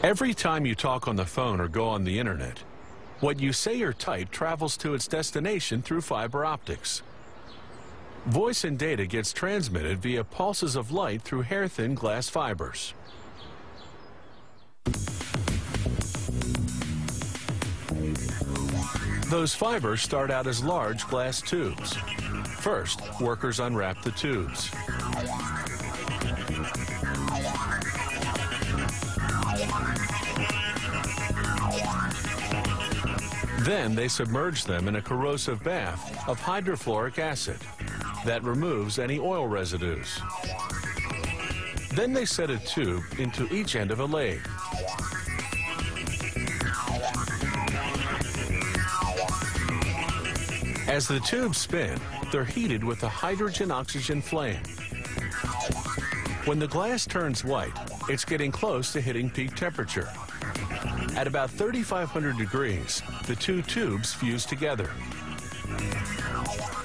Every time you talk on the phone or go on the internet, what you say or type travels to its destination through fiber optics. Voice and data gets transmitted via pulses of light through hair-thin glass fibers. Those fibers start out as large glass tubes. First, workers unwrap the tubes. Then they submerge them in a corrosive bath of hydrofluoric acid that removes any oil residues. Then they set a tube into each end of a lathe. As the tubes spin, they're heated with a hydrogen-oxygen flame. When the glass turns white, it's getting close to hitting peak temperature. At about 3,500 degrees, the two tubes fuse together.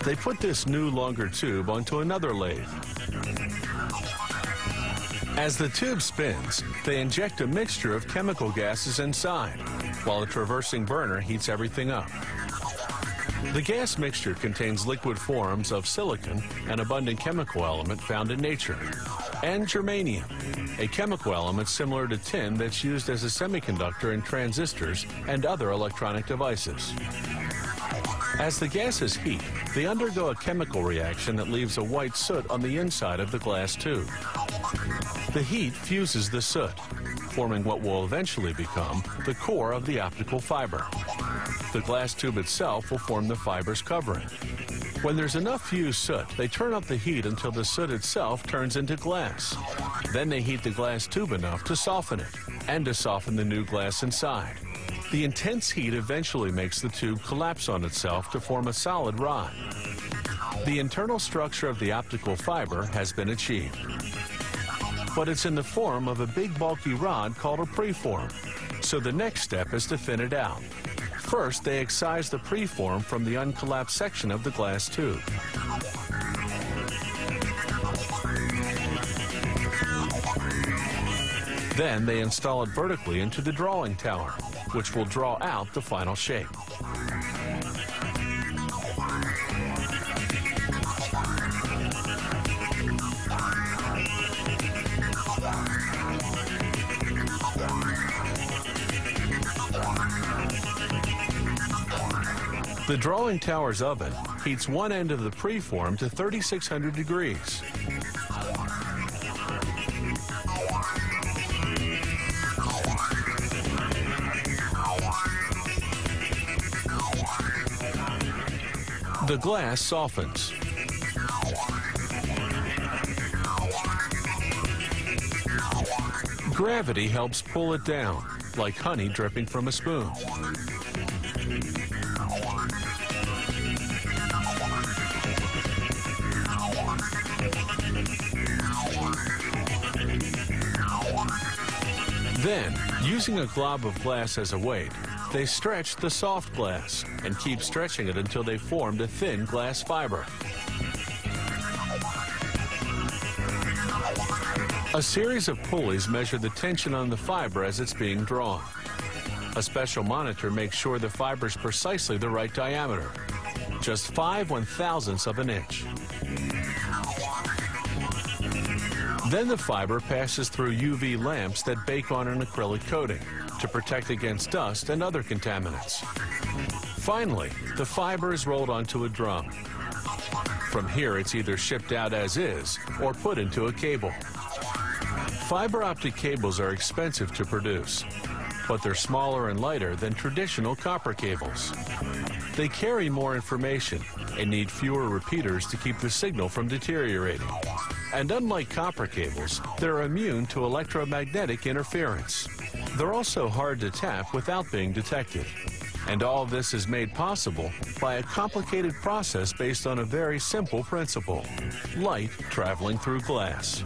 They put this new, longer tube onto another lathe. As the tube spins, they inject a mixture of chemical gases inside, while a traversing burner heats everything up. The gas mixture contains liquid forms of silicon, an abundant chemical element found in nature, and germanium, a chemical element similar to tin that's used as a semiconductor in transistors and other electronic devices. As the gases heat, they undergo a chemical reaction that leaves a white soot on the inside of the glass tube. The heat fuses the soot, forming what will eventually become the core of the optical fiber. The glass tube itself will form the fiber's covering. When there's enough fused soot, they turn up the heat until the soot itself turns into glass. Then they heat the glass tube enough to soften it, and to soften the new glass inside. The intense heat eventually makes the tube collapse on itself to form a solid rod. The internal structure of the optical fiber has been achieved. But it's in the form of a big bulky rod called a preform. So the next step is to thin it out. First, they excise the preform from the uncollapsed section of the glass tube. Then they install it vertically into the drawing tower, which will draw out the final shape. The drawing tower's oven heats one end of the preform to 3,600 degrees. The glass softens. Gravity helps pull it down, like honey dripping from a spoon. Then, using a glob of glass as a weight, they stretch the soft glass and keep stretching it until they formed a thin glass fiber. A series of pulleys measure the tension on the fiber as it's being drawn. A special monitor makes sure the fiber's precisely the right diameter, just 5/1000ths of an inch. Then the fiber passes through UV lamps that bake on an acrylic coating to protect against dust and other contaminants. Finally, the fiber is rolled onto a drum. From here, it's either shipped out as is or put into a cable. Fiber optic cables are expensive to produce, but they're smaller and lighter than traditional copper cables. They carry more information and need fewer repeaters to keep the signal from deteriorating. And unlike copper cables, they're immune to electromagnetic interference. They're also hard to tap without being detected. And all of this is made possible by a complicated process based on a very simple principle: light traveling through glass.